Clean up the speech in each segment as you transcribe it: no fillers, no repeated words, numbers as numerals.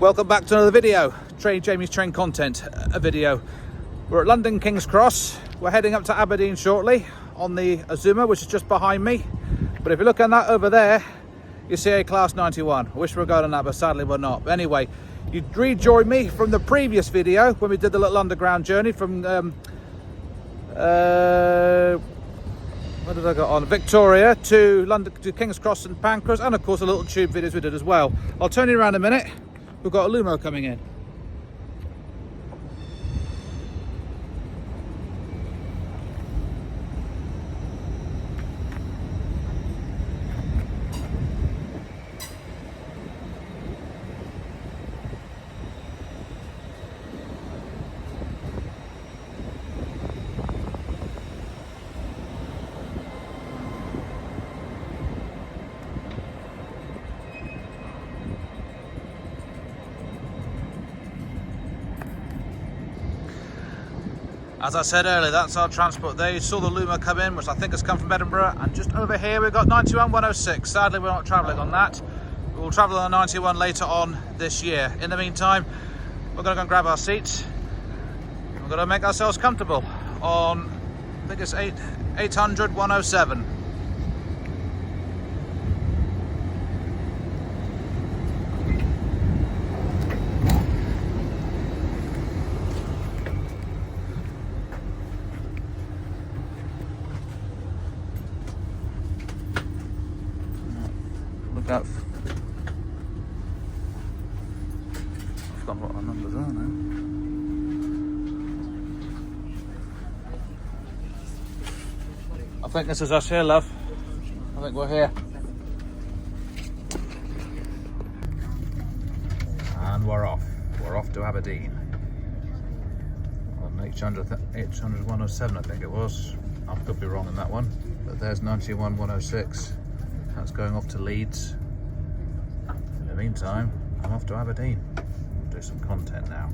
Welcome back to another video, Jamie's Train Content, a video. We're at London King's Cross. We're heading up to Aberdeen shortly on the Azuma, which is just behind me. But if you look on that over there, you see a Class 91. I wish we were going on that, but sadly we're not. But anyway, you rejoin me from the previous video when we did the little underground journey from where did I go on? Victoria to London, to King's Cross and Pancras, and of course the little tube videos we did as well. I'll turn you around a minute. We've got a Lumo coming in. As I said earlier, that's our transport there. You saw the Lumo come in, which I think has come from Edinburgh. And just over here, we've got 91-106. Sadly, we're not travelling on that. We'll travel on a 91 later on this year. In the meantime, we're going to go and grab our seats. We're going to make ourselves comfortable on, I think it's 800-107. I've forgotten what our numbers are now. I think this is us here, love. I think we're here. And we're off. We're off to Aberdeen. On 800-107, I think it was. I could be wrong in that one. But there's 91-106. That's going off to Leeds. In the meantime, I'm off to Aberdeen. We'll do some content now.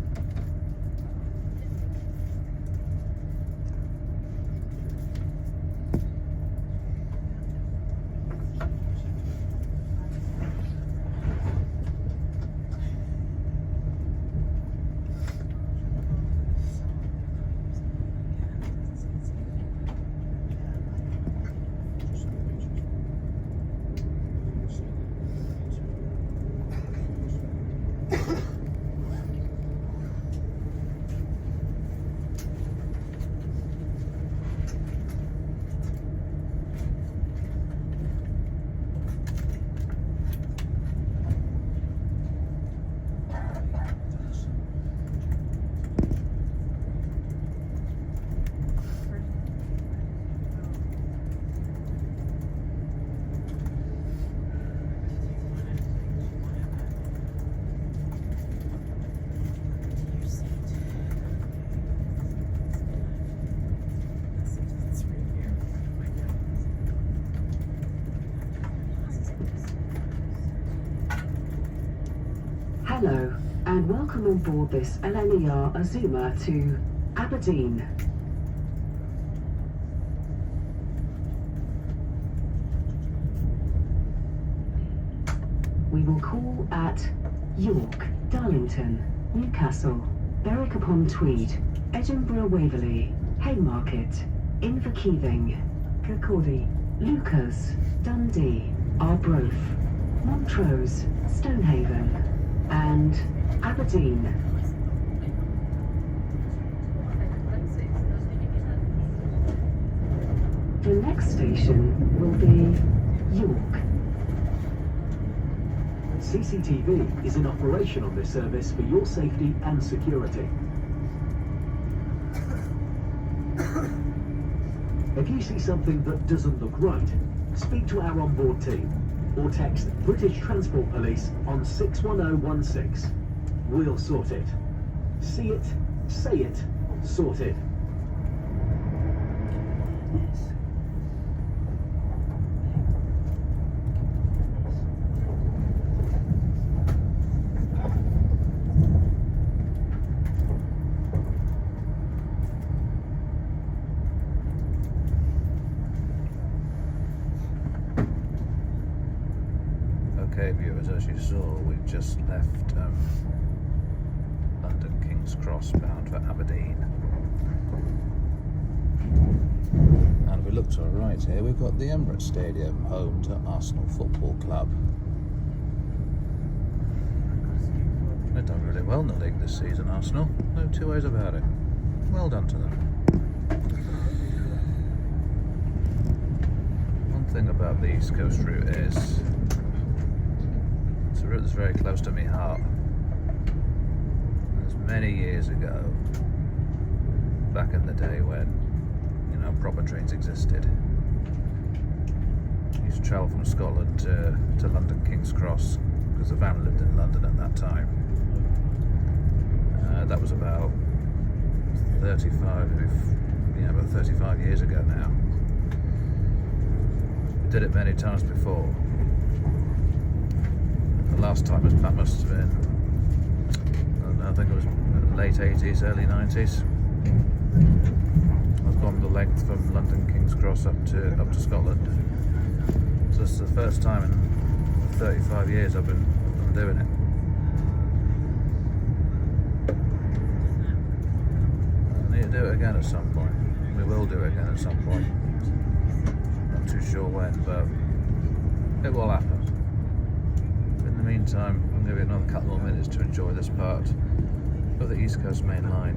Hello, and welcome on board this LNER Azuma to Aberdeen. We will call at York, Darlington, Newcastle, Berwick-upon-Tweed, Edinburgh Waverley, Haymarket, Inverkeithing, Kirkcaldy, Lucas, Dundee, Arbroath, Montrose, Stonehaven, and Aberdeen. The next station will be York. CCTV is in operation on this service for your safety and security. If you see something that doesn't look right, speak to our onboard team or text British Transport Police on 61016. We'll sort it. See it, say it, sorted. okay, viewers, as you saw, we've just left London King's Cross bound for Aberdeen. And if we look to our right here, we've got the Emirates Stadium, home to Arsenal Football Club. They've done really well in the league this season, Arsenal. No two ways about it. Well done to them. One thing about the East Coast route is it's a route that's very close to my heart. There's many years ago, back in the day when, you know, proper trains existed, I used to travel from Scotland to London King's Cross because the van lived in London at that time. That was about 35 years ago now. We did it many times before. The last time that must have been, I don't know, I think it was late 80s, early 90s. I've gone the length from London King's Cross up to Scotland. So this is the first time in 35 years I'm doing it. Do it again at some point. We will do it again at some point. Not too sure when, but it will happen. In the meantime, I'll give you another couple more minutes to enjoy this part of the East Coast Main Line.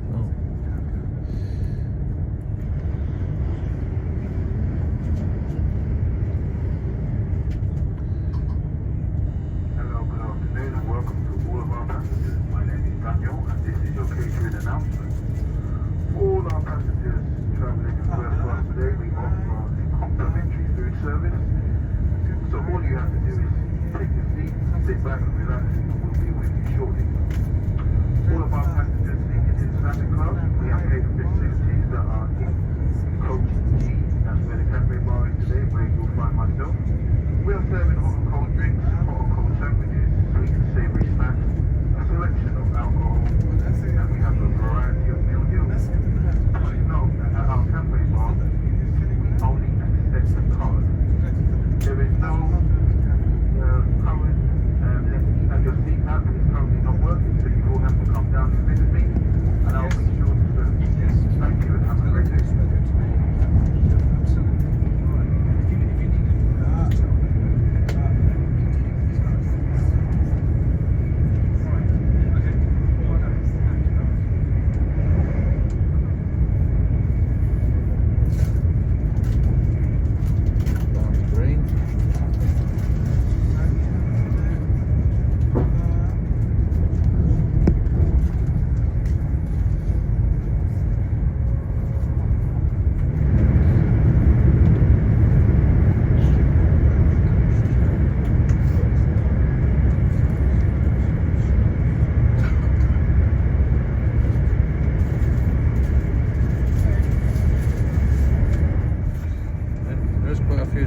Hello, good afternoon, and welcome to all of our passengers. My name is Daniel, and this is your catering announcement. All our passengers travelling in first class today, we offer a complimentary food service. So all you have to do is take your seat, sit back and relax, and we'll be with you shortly. All of our passengers seated in standard class, we have catering facilities that are in Coach G, that's where the cafe bar is today, where you'll find myself. We are serving hot and cold drinks, hot and cold sandwiches, sweet and savoury snacks, a selection of alcohol, and we have a variety of meal deals. Please note that at our cafe bar, we only accept a card. There is no current, and your seat app is currently not working, so you will have to come down and visit me, and I'll be sure to serve you. Thank you and have a great day.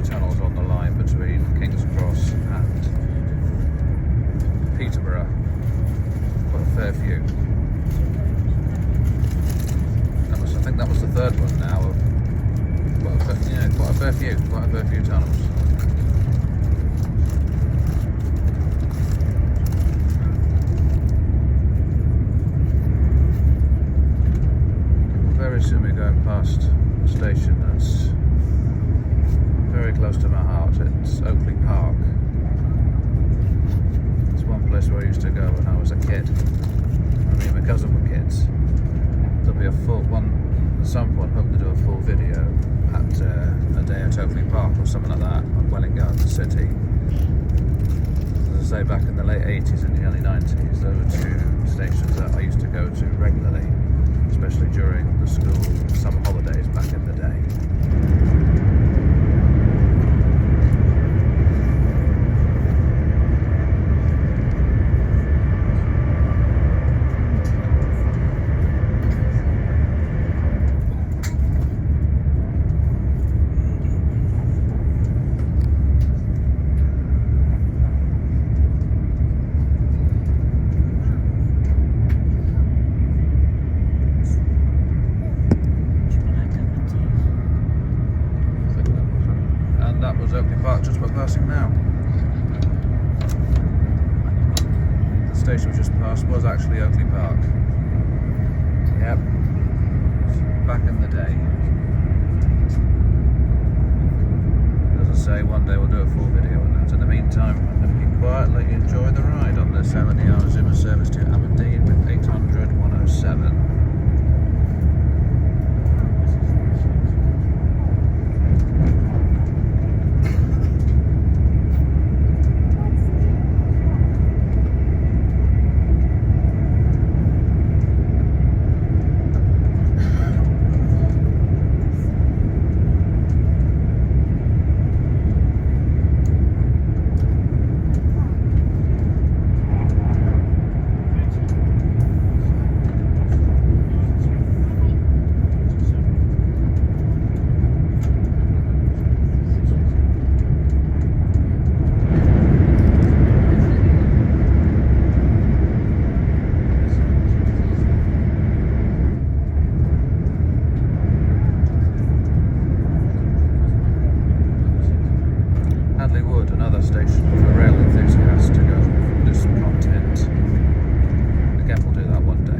Tunnels on the line between King's Cross and Peterborough. Quite a fair few. I think that was the third one now. Quite a fair few tunnels. Very soon we're going past the station that's very close to my heart. It's Oakley Park. It's one place where I used to go when I was a kid. I mean, my cousin were kids. There'll be a full one at some point. Hope to do a full video at a day at Oakley Park or something like that on Welwyn Garden City. As I say, back in the late 80s and the early 90s, those were two stations that I used to go to regularly, especially during the school summer holidays back in the day. Oakley Park just by passing now. station we just passed was actually Oakley Park. Yep, back in the day. As I say, one day we'll do a full video on that. In the meantime, I'm going to keep quiet and let you enjoy the ride on this LNER Zuma service to Aberdeen with 800 107. Another station for rail enthusiasts to go from this content. Again, we'll do that one day.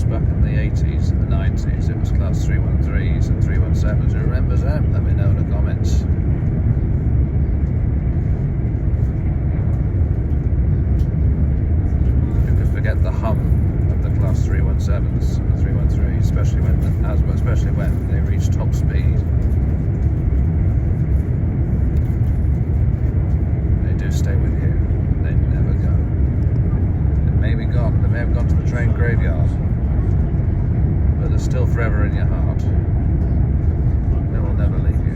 Back in the 80s and the 90s, it was class 313s and 317s. Who remembers them? Let me know in the comments. Who could forget the hum of the class 317s and 313s, especially when they reached top speed. They do stay with you. They never go. They may be gone. They may have gone to the train graveyard. But they're still forever in your heart. They will never leave you.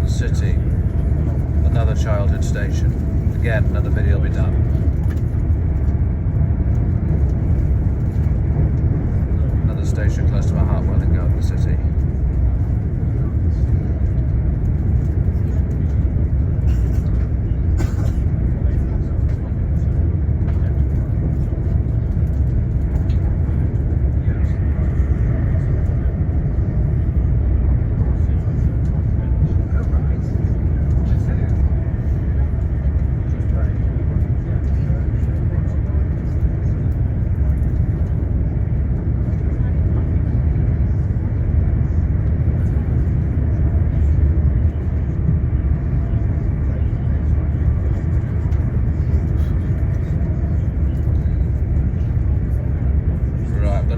the city. Another childhood station. Again, another video will be done. Another station close to my heart, Welling Garden City.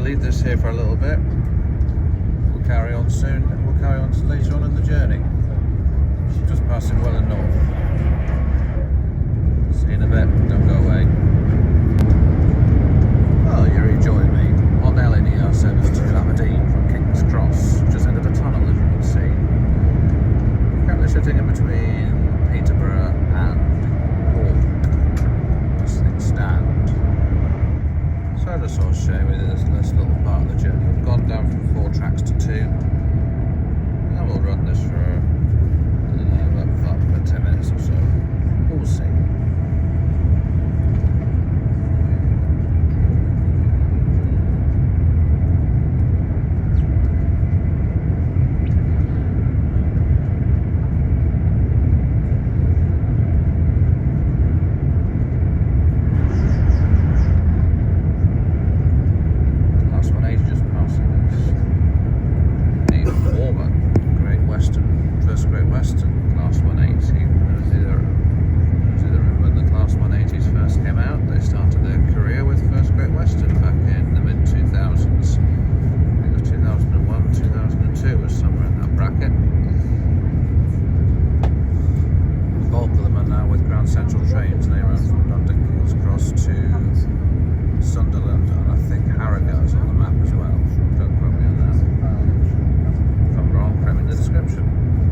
Leave this here for a little bit. We'll carry on soon. We'll carry on later on in the journey. Just passing Welling North. See you in a bit. Don't go away. Well, you're enjoying me on LNER service to Aberdeen from King's Cross. Just entered a tunnel, as you can see. Currently sitting in between Peterborough and Hall. This thing stand. So I just sort of share with you this little part of the journey. We've gone down from 4 tracks to 2. And we'll run this for, I don't know, about 10 minutes or so. We'll see. Central trains, they run from London King's Cross to Sunderland, and I think Harroga's on the map as well. Don't quote me on that. If I'm wrong, put me in the description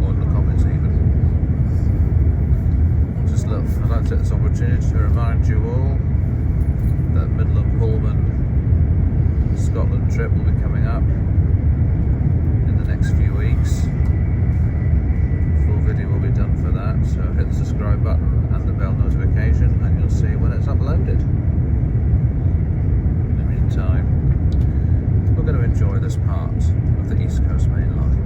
or in the comments even. Just look, I'd like to take this opportunity to remind you all that Midland Pullman Scotland trip will be coming up in the next few weeks. Full video will be done for that, so hit the subscribe button and the bell notification and you'll see when it's uploaded. In the meantime, we're going to enjoy this part of the East Coast Main Line.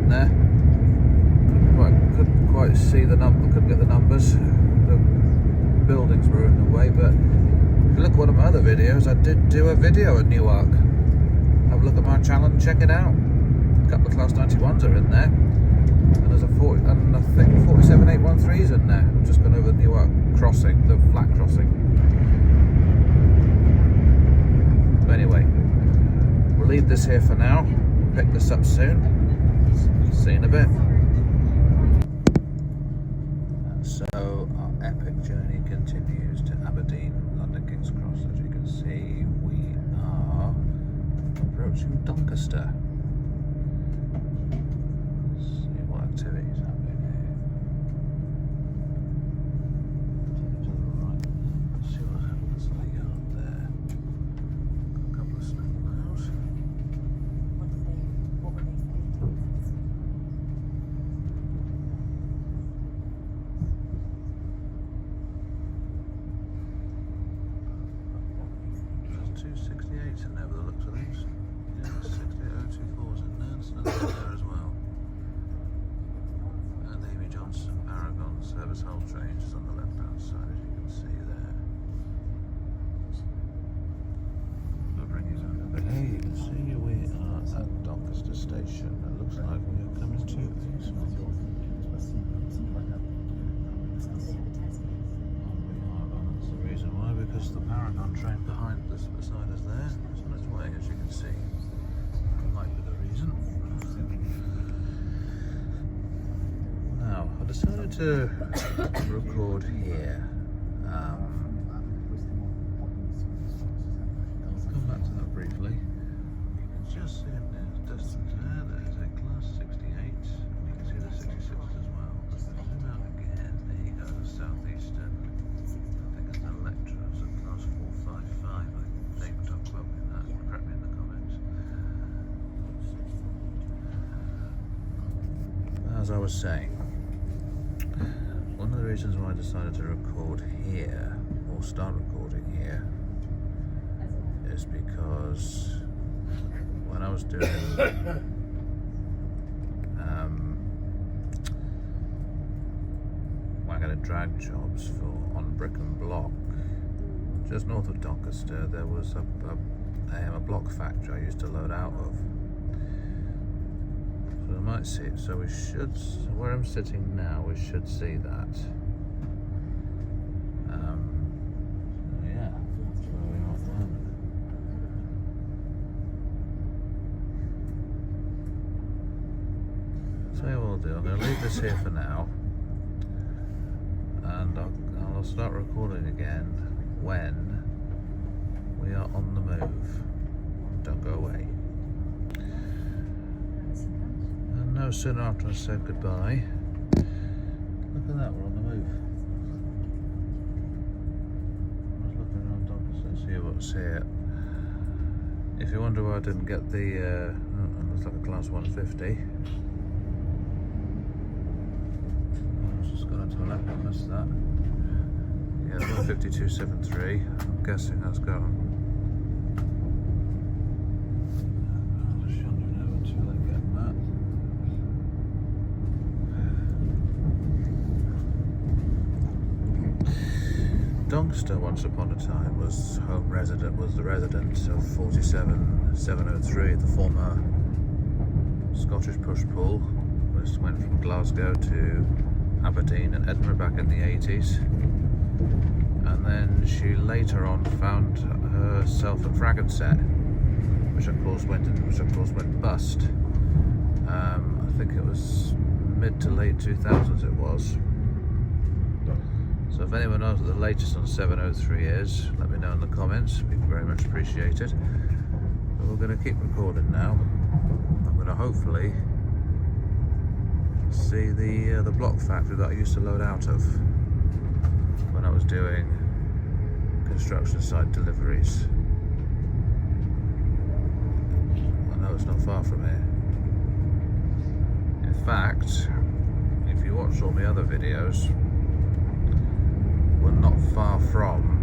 in there. Couldn't quite see the number, couldn't get the numbers. The buildings were in the way, but if you look at one of my other videos, I did do a video at Newark. Have a look at my channel and check it out. A couple of Class 91s are in there. And there's a 40, and I think 47813's in there. I've just gone over the Newark crossing, the flat crossing. But anyway, we'll leave this here for now. Pick this up soon. See you in a bit. And so our epic journey continues to Aberdeen, London King's Cross. As you can see, we are approaching Doncaster. Let's see what activity is happening here. To the right. Let's see what happens to the yard there. A couple of snowplows. What were they saying? There's 268 in there by the looks of these. Yeah, 68024's in there, so that's there as well. And Amy Johnson, Paragon, Service Hull Trains is on the left hand side, as you can see there. I'll bring you down a bit. Hey, you can see we are at Doncaster Station. It looks like we are coming to these. That's the reason why, because the Paragon train behind us, beside us there, is on its way, as you can see. That might be the reason. Now, I decided to record here. I'll come back to that briefly. You can just see in the distance there, there's a Class 68. You can see the 66s as well. Zoom out again, there you go, the Southeastern. I think it's an Electra, it's a Class 455. I think don't quote me on that, correct me in the comments. As I was saying, one of the reasons why I decided to record here, or start recording here, is because when I was doing wagon and drag jobs for on Brick and Block, just north of Doncaster, there was a block factory I used to load out of. So I might see it. So we should, where I'm sitting now, we should see that. Yeah, that's where we are at the moment. So what we'll do, I'm going to leave this here for now, and I'll start recording again when we are on the move. Don't go away. And no sooner after I said goodbye, look at that, we're on the move. I was looking around Doncaster to see what's here. If you wonder why I didn't get the, looks like a Class 150. Gone to the left, I missed that. Yeah, 152.73. I'm guessing that's gone. I'll just yonder now until I get that. Doncaster, once upon a time, was the residence of 47703, the former Scottish push-pull, which went from Glasgow to Aberdeen and Edinburgh back in the 80s, and then she later on found herself at Fragonset, which of course went bust. I think it was mid to late 2000s it was. So if anyone knows what the latest on 703 is, let me know in the comments. It'd be very much appreciated. But we're going to keep recording now. I'm going to hopefully see the block factory that I used to load out of when I was doing construction site deliveries. I know it's not far from here. In fact, if you watch all my other videos, we're not far from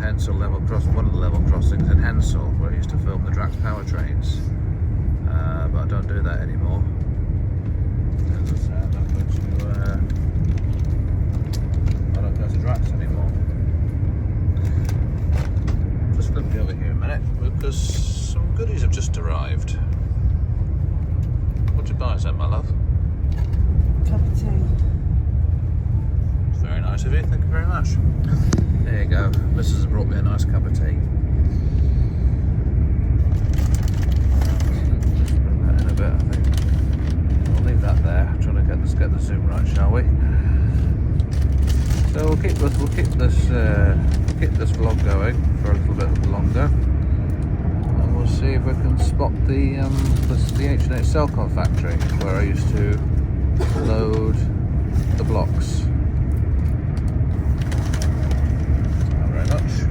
Hensel level cross, one of the level crossings in Hensel, where I used to film the Drax power trains. but I don't do that anymore. As I say, I don't go to Drax anymore. Just flip me over here a minute because some goodies have just arrived. What'd you buy, then, my love? Cup of tea. Very nice of you, thank you very much. There you go, Mrs. has brought me a nice cup of tea. Bring that in a bit, I think. I'll leave that there. I'm trying to get the zoom right, shall we? So we'll keep this vlog going for a little bit longer, and we'll see if we can spot the H&H Cellcon factory where I used to load the blocks. Not very much.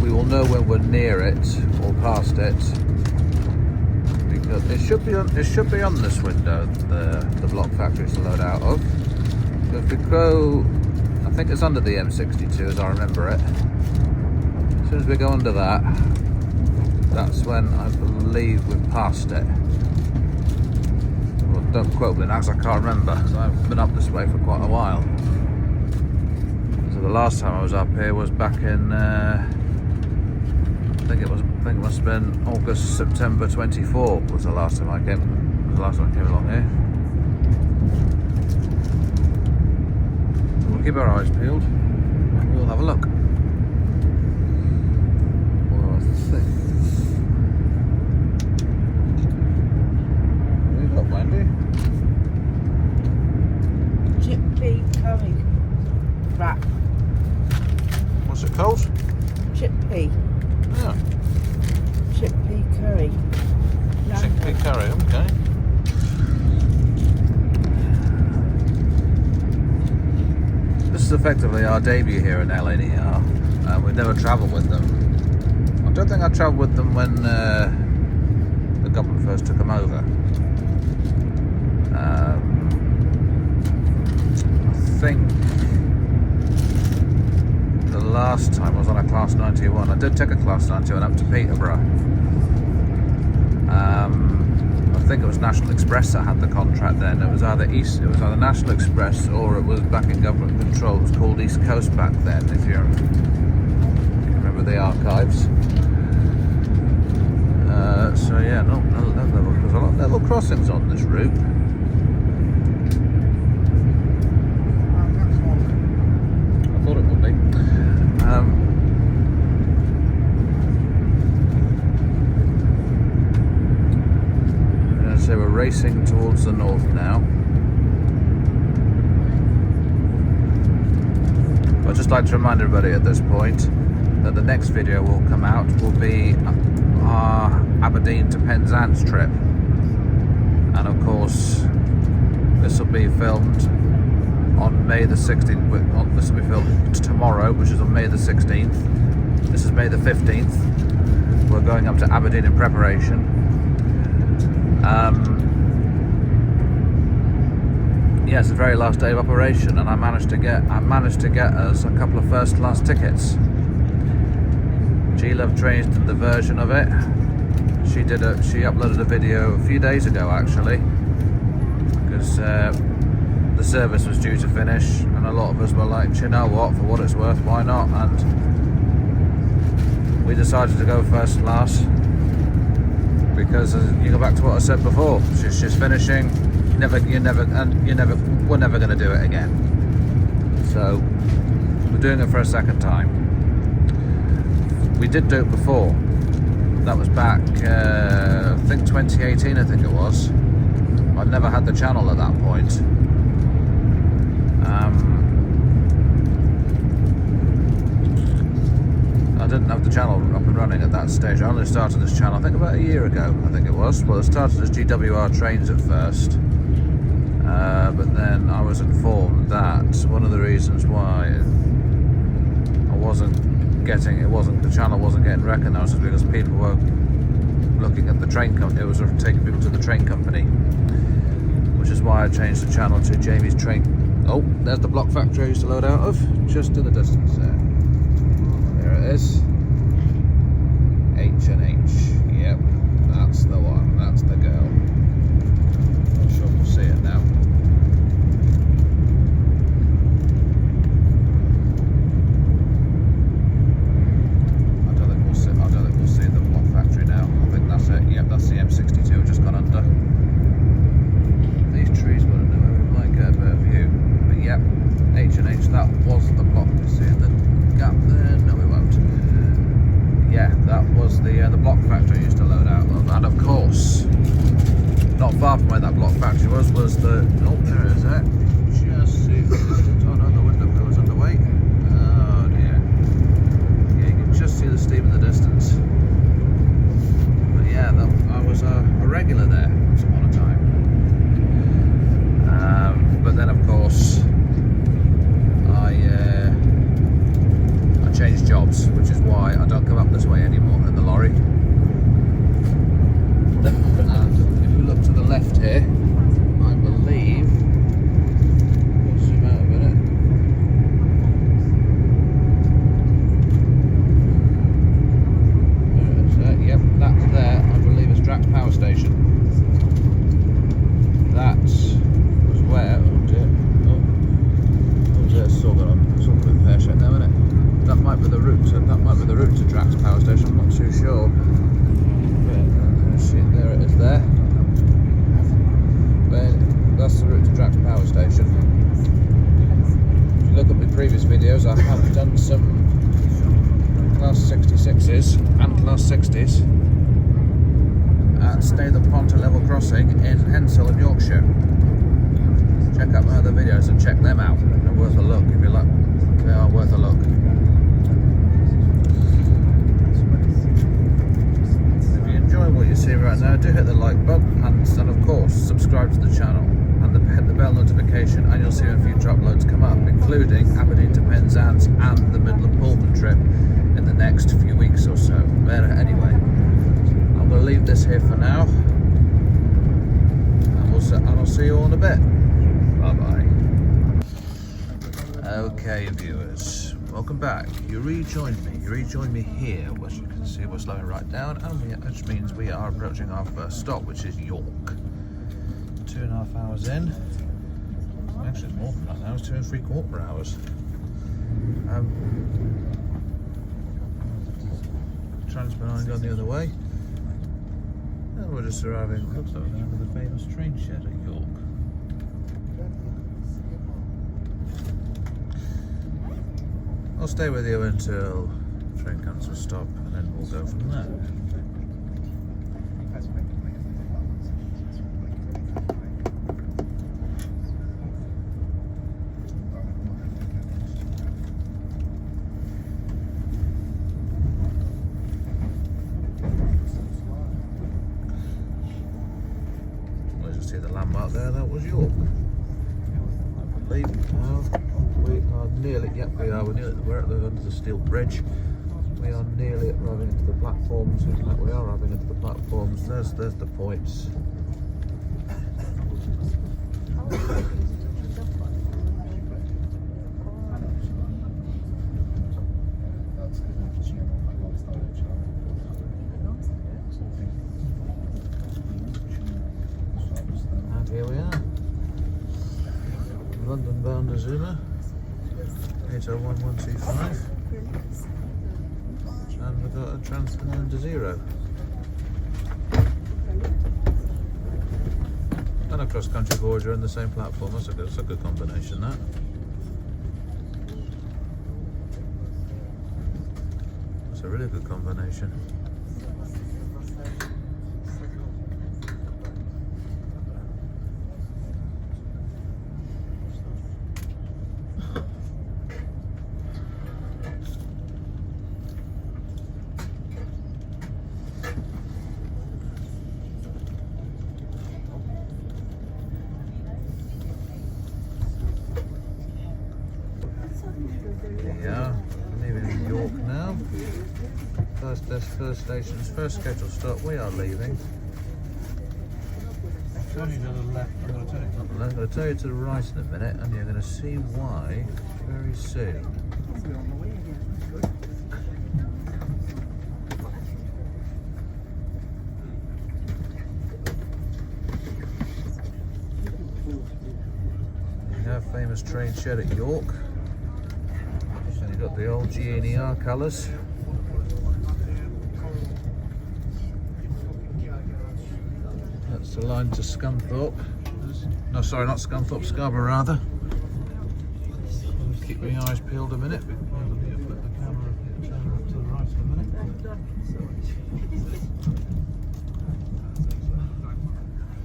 We will know when we're near it or past it, because it should be on this window, the block factory to load out of. So if we go, I think it's under the M62 as I remember it. As soon as we go under that, that's when I believe we've passed it. Well, don't quote me on that, 'cause I can't remember, because I've been up this way for quite a while. So the last time I was up here was back in I think it must have been August, September 24 was the last time I came. Along here. So we'll keep our eyes peeled and we'll have a look. Well, I think what have you got, Wendy? Chickpea curry wrap. What's it called? Chickpea. Yeah. Chickpea curry. Chickpea curry, okay. This is effectively our debut here in LNER. We've never travelled with them. I don't think I travelled with them when the government first took them over. I think the last time I was on a Class 91. I did take a Class 91 up to Peterborough. I think it was National Express that had the contract then. It was either National Express or it was back in government control. It was called East Coast back then, if you remember the archives. So yeah, there's a lot of level crossings on this route. I thought it would be. So we're racing towards the north now. I'd just like to remind everybody at this point that the next video will come out will be our Aberdeen to Penzance trip, and of course this will be filmed on May the 16th. This will be filmed tomorrow, which is on May the 16th. This is May the 15th. We're going up to Aberdeen in preparation. Yeah, it's the very last day of operation, and I managed to get us a couple of first-class tickets. G-Love changed the version of it. She uploaded a video a few days ago actually, because the service was due to finish, and a lot of us were like, you know what, for what it's worth, why not? And we decided to go first class. Because you go back to what I said before, she's finishing. We're never going to do it again. So we're doing it for a second time. We did do it before. That was back, I think 2018. I think it was. I'd never had the channel at that point. I didn't have the channel up and running at that stage. I only started this channel I think about a year ago, I think it was. Well, it started as GWR Trains at first, but then I was informed that one of the reasons why I wasn't the channel wasn't getting recognised because people were looking at the train company. It was taking people to the train company, which is why I changed the channel to Jamie's Train. Oh, there's the block factory I used to load out of, just in the distance there. There it is. H&H. Yep, that's the one. That's the girl. Not sure we'll see it now. I don't think we'll see the block factory now. I think that's it. Yep, that's the M62 just gone under. These trees wouldn't know where we might get a better view. But yep, H&H, that was the block. Seeing the gap there? No, we won't. Yeah, that was the block factory I used to load out of. And of course, not far from where that block factory was the... Oh, there it is there. Just see the distance. Oh no, the window goes underway. Oh dear. Yeah, you can just see the steam in the distance. But yeah, I was a regular there once upon a time. But then of course, I changed jobs, which is why I don't come up this way anymore in the lorry. And if you look to the left here, I believe, we'll zoom out a minute. There it is there. Yep, that's there, I believe is Drax Power Station. That was where, oh dear, oh dear, still got a bit pear-shaped now, isn't it? That might be the route to Drax Power Station, I'm not too sure. There it is there. But that's the route to Drax Power Station. If you look at my previous videos, I have done some Class 66s and Class 60s at Staither-Ponter Level Crossing in Henshill in Yorkshire. Check out my other videos and check them out. They're worth a look if you like. They are worth a look. What you see right now, do hit the like button and of course subscribe to the channel and hit the bell notification, and you'll see a few uploads come up, including Aberdeen to Penzance and the Midland Pullman trip in the next few weeks or so. But anyway, I'm going to leave this here for now, and I'll see you all in a bit. Bye bye. Okay viewers, welcome back. You rejoined me here, which you can see we're slowing right down, and which means we are approaching our first stop, which is York. 2.5 hours in. Actually, it's more than that now. It's 2 3/4 hours. Trans-Pennine gone the other way, and we're just arriving. Looks like we're going to the famous train shed at York. I'll stay with you until the train comes to a stop, and then we'll go from there. Let's just see the landmark there. That was York, I believe. We are nearly, yep we are, we're under the steel bridge. We are nearly arriving into the platforms. Looks like we are arriving into the platforms. There's the points. And here we are. London bound Azuma. 801125, and we've got a Trans-Pennine to Zero, and a cross-country Voyager in the same platform. That's a good combination, that. That's a really good combination. Yeah, leaving York now. First stations, first scheduled stop. We are leaving. Turning to the left, I'm going to turn it to I'm going to tell you to the right in a minute, and you're going to see why very soon. We have famous train shed at York. So you've got the old LNER colours. That's the line to Scunthorpe. No, sorry, not Scunthorpe, Scarborough rather. Keep my eyes peeled a minute. Flip the camera to the right in a minute.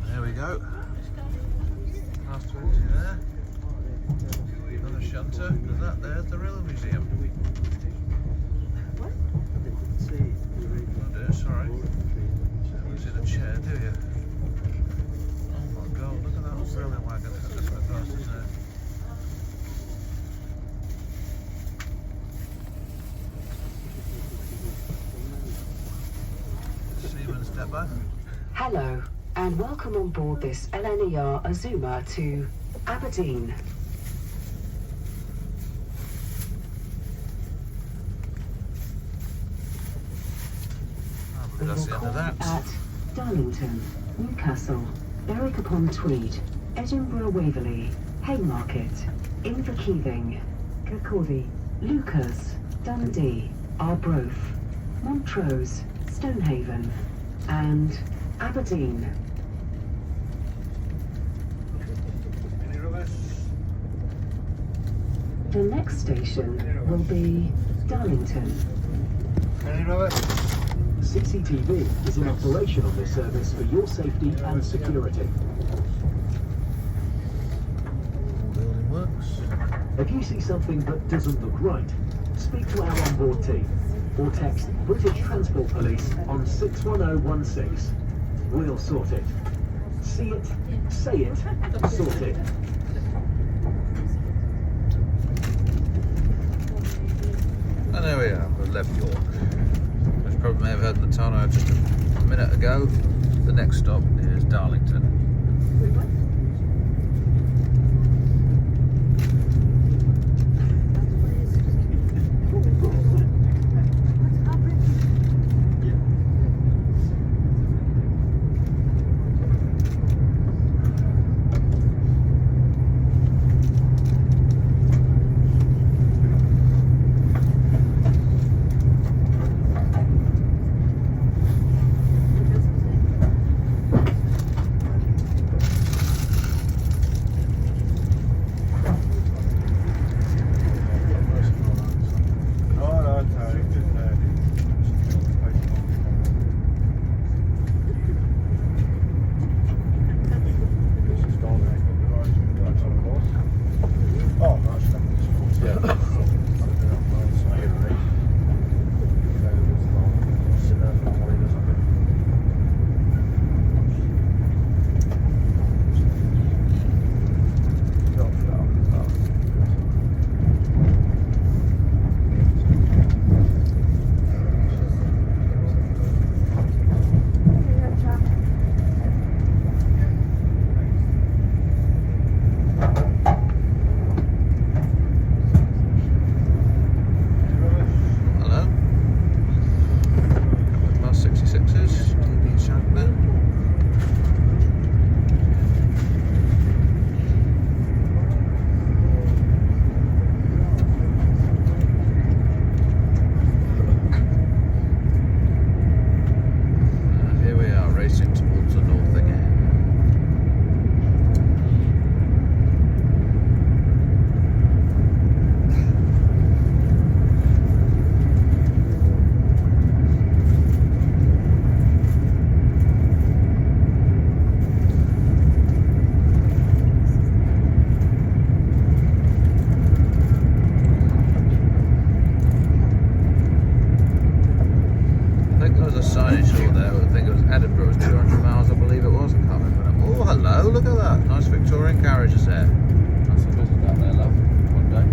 There we go. Past 20 there. Another shunter. And that there's the Rail Museum. Oh dear, sorry. You don't see the chair, do you? Oh my god, look at that old railway wagon. That's quite fast, isn't it? Siemens depot. Hello, and welcome on board this LNER Azuma to Aberdeen. I believe that's the end of that. At Darlington, Newcastle, Berwick-upon-Tweed, Edinburgh Waverley, Haymarket, Inverkeithing, Kirkcaldy, Lucas, Dundee, Arbroath, Montrose, Stonehaven, and Aberdeen. The next station will be Darlington. CCTV is in operation on this service for your safety and security. Building works. If you see something that doesn't look right, speak to our onboard team or text British Transport Police on 61016. We'll sort it. See it, say it, sort it. And there we are, we've left York. As you probably may have heard in the tunnel just a minute ago, the next stop is Darlington. Carriages there. That's a visit down there, love. One day.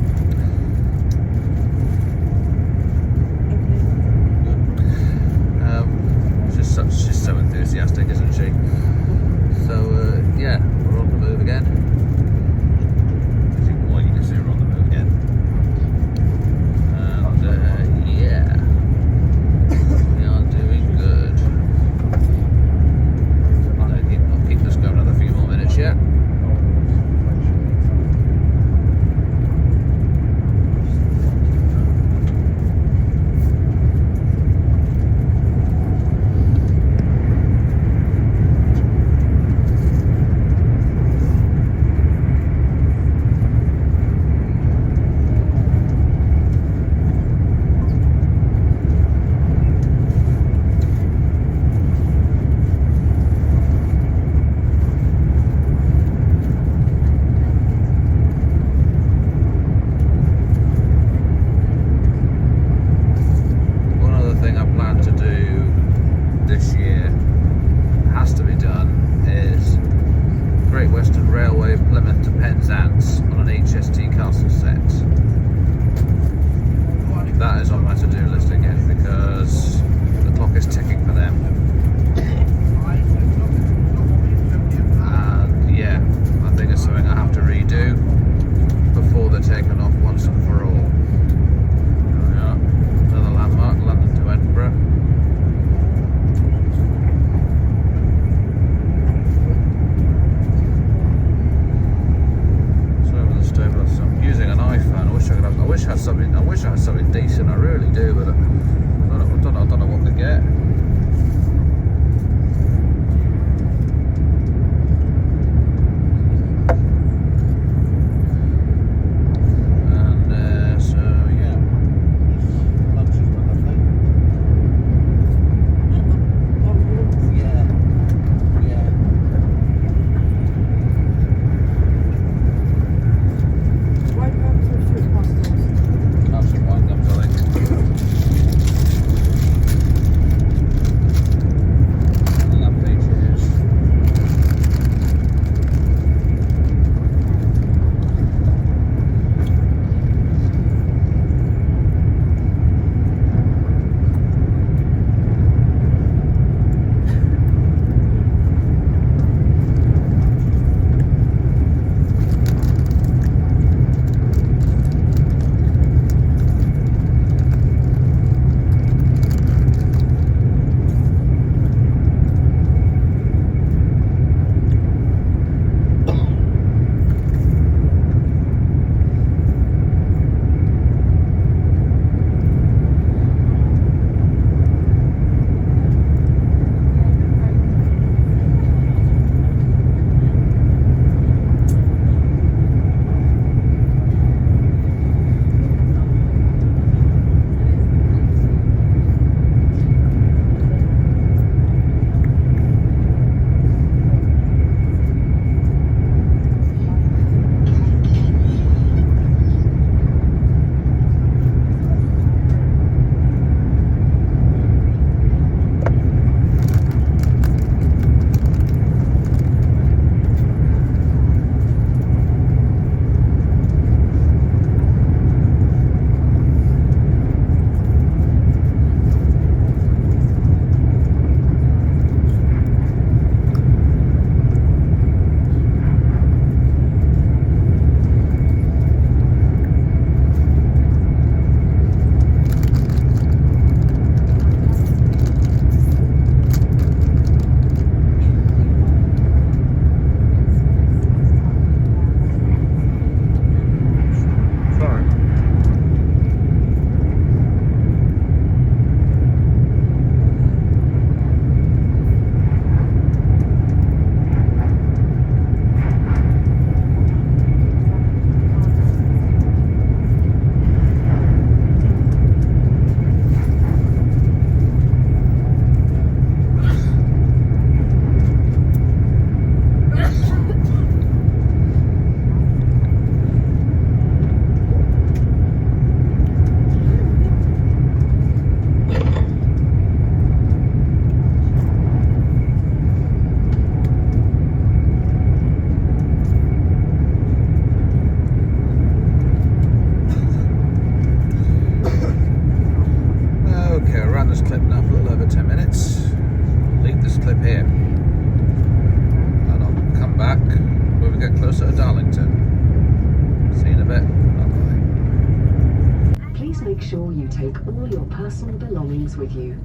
sure you take all your personal belongings with you.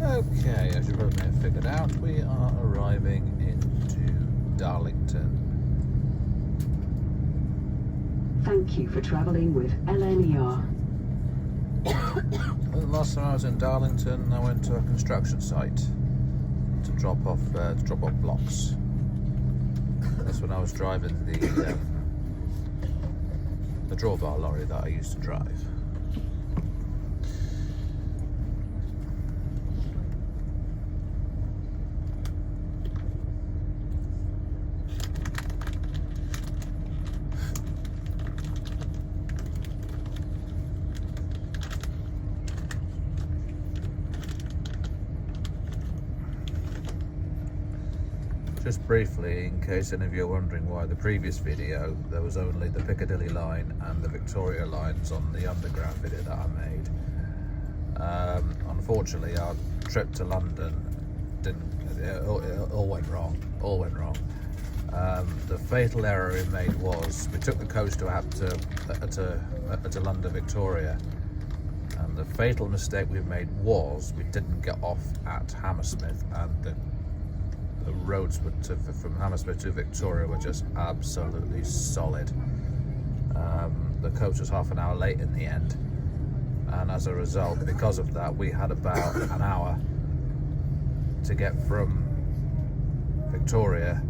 Okay, as you probably may have figured out, we are arriving into Darlington. Thank you for travelling with LNER. The last time I was in Darlington, I went to a construction site to drop off blocks. That's when I was driving the drawbar lorry that I used to drive. Just briefly, in case any of you are wondering why the previous video there was only the Piccadilly line and the Victoria lines on the underground video that I made. Unfortunately, our trip to London it all went wrong. The fatal error we made was we took the coaster out to London Victoria, and the fatal mistake we made was we didn't get off at Hammersmith, and the roads from Hammersmith to Victoria were just absolutely solid. The coach was half an hour late in the end, and as a result, because of that, we had about an hour to get from Victoria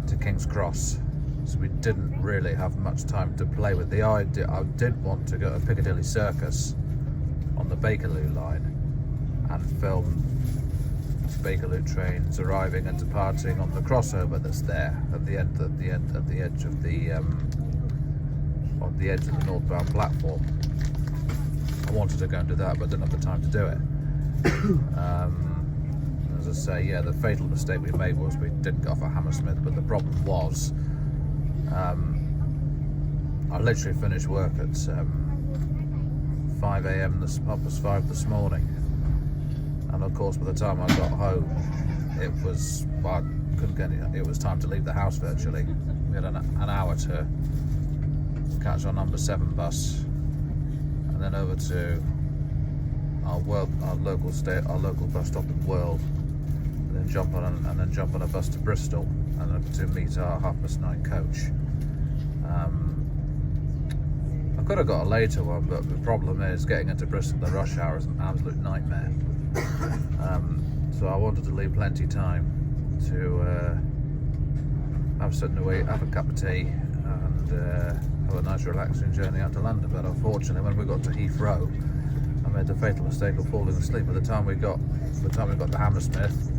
to King's Cross, so we didn't really have much time to play with. The idea, I did want to go to Piccadilly Circus on the Bakerloo line and film Bakerloo trains arriving and departing on the crossover that's there at the edge of the northbound platform. I wanted to go and do that, but didn't have the time to do it. As I say, yeah, the fatal mistake we made was we didn't get off at Hammersmith, but the problem was I literally finished work at 5 a.m. this 5 this morning. And of course, by the time I got home, it was it was time to leave the house virtually. We had an hour to catch our number 7 bus, and then over to our local bus stop in World, and then jump on a bus to Bristol, and then to meet our 9:30 coach. I could have got a later one, but the problem is getting into Bristol in the rush hour is an absolute nightmare. So I wanted to leave plenty time to have something to eat, have a cup of tea, and have a nice relaxing journey out to London. But unfortunately, when we got to Heathrow, I made the fatal mistake of falling asleep. By the time we got to Hammersmith,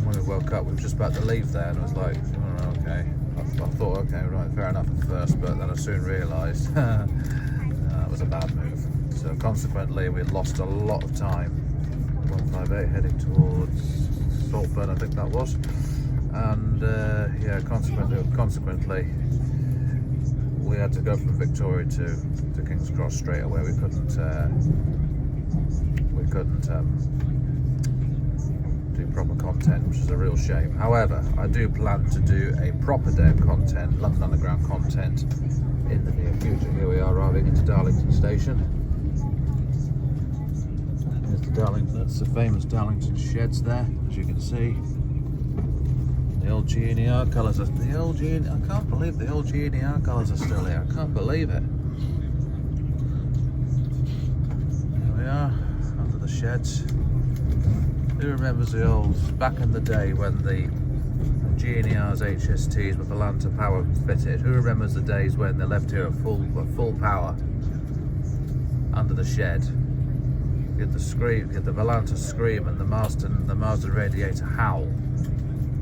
when we woke up, we were just about to leave there, and it was like, oh, okay. I thought, okay, right, fair enough at first, but then I soon realised that was a bad move. So consequently, we lost a lot of time. 158 heading towards Saltburn, I think that was, and yeah, consequently, we had to go from Victoria to King's Cross straight away. We couldn't do proper content, which is a real shame. However, I do plan to do a proper day of content, London Underground content, in the near future. Here we are arriving into Darlington Station. That's the famous Darlington sheds there, as you can see. The old LNER colours I can't believe the old LNER colours are still here. I can't believe it. Here we are, under the sheds. Who remembers the old, back in the day when the LNER's HSTs with the Lanta power fitted? Who remembers the days when they left here at full power under the shed? You had the scream, you had the Volanta scream, and the Marsden radiator howl.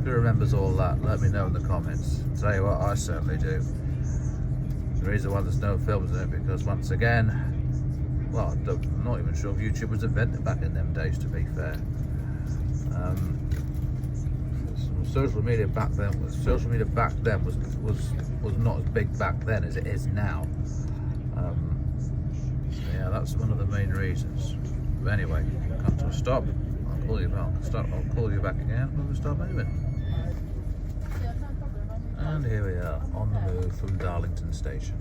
Who remembers all that? Let me know in the comments. I'll tell you what, I certainly do. The reason why there's no films in it, because once again, well, I'm not even sure if YouTube was invented back in them days, to be fair. Social media back then was not as big back then as it is now. Yeah, that's one of the main reasons. But anyway, come to a stop. I'll call you back. I'll call you back again when we start moving. And here we are on the move from Darlington Station.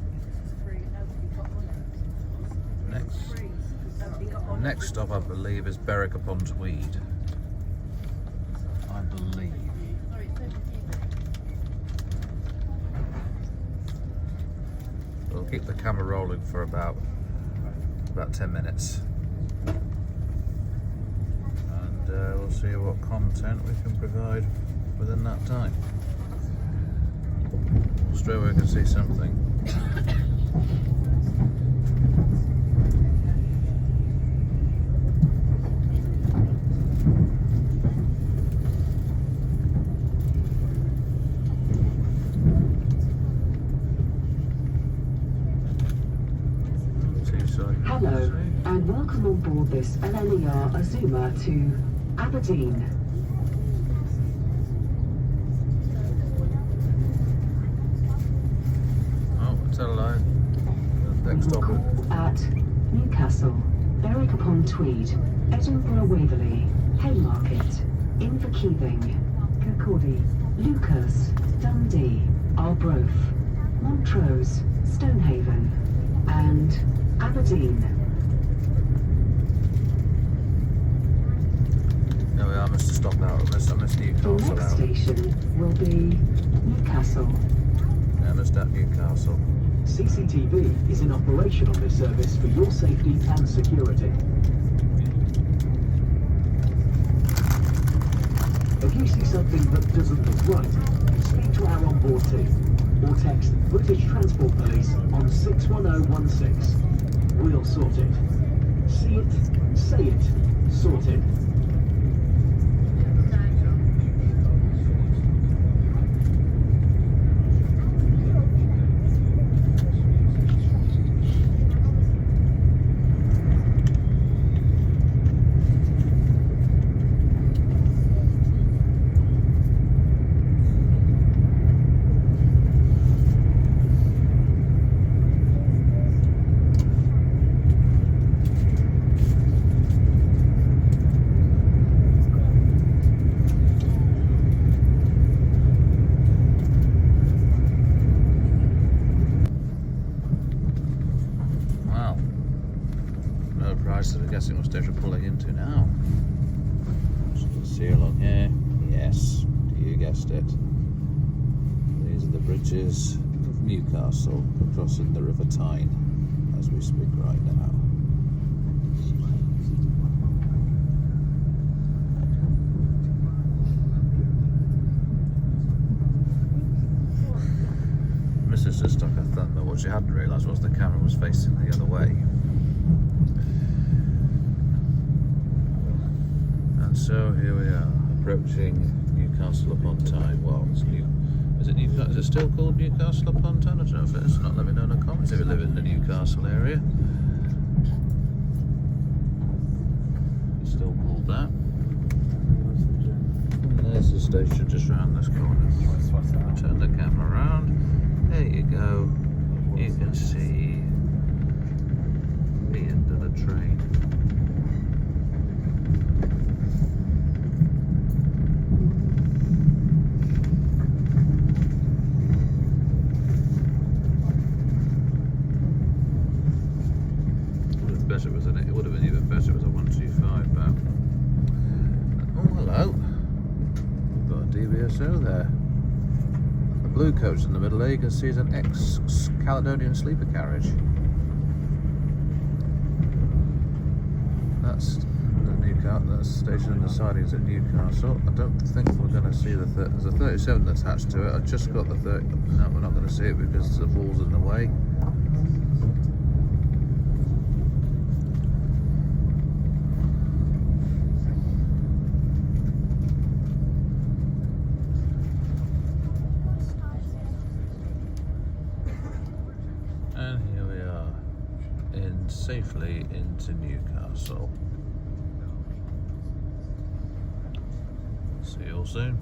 Next stop, I believe, is Berwick upon Tweed. I believe. We'll keep the camera rolling for about 10 minutes. And we'll see what content we can provide within that time. Straight away I can see something. Hello, and welcome on board this LNER Azuma to Aberdeen. Oh, tell a lie. Next stop. Call at Newcastle, Berwick upon Tweed, Edinburgh Waverley, Haymarket, Inverkeithing, Kirkcaldy, Lucas, Dundee, Arbroath, Montrose, Stonehaven, and Aberdeen. There we are, I must have stopped out. I missed The Newcastle next out. station will be Newcastle. Yeah, I missed out Newcastle. CCTV is in operation on this service for your safety and security. If you see something that doesn't look right, speak to our onboard team or text British Transport Police on 61016. We'll sort it. See it, say it, sort it. Wow. No price that I'm guessing what stage we're pulling into now. So you can see along here. Yes, you guessed it. These are the bridges of Newcastle crossing the River Tyne as we speak right now. Mrs. just stuck her thumb, but what she hadn't realised was the camera was facing the other way. And so here we are, approaching Newcastle upon Tyne. Well, it's is it Newcastle? Is it still called Newcastle upon Tyne? I don't know if it is. Not let me know in the comments if you live in the Newcastle area. It's still called that. And there's the station just round this corner. Turn the camera around. There you go. You can see the end of the train. Better, wasn't it? It would have been even better if it was a 125, but oh, hello. We've got a DBSO there. The blue coach in the middle there you can see is an ex-Caledonian sleeper carriage. That's the Newcastle station in the sidings at Newcastle. I don't think we're going to see there's a 37 attached to it. I just got the 30. No, we're not going to see it because the wall's in the way. Safely into Newcastle. See you all soon.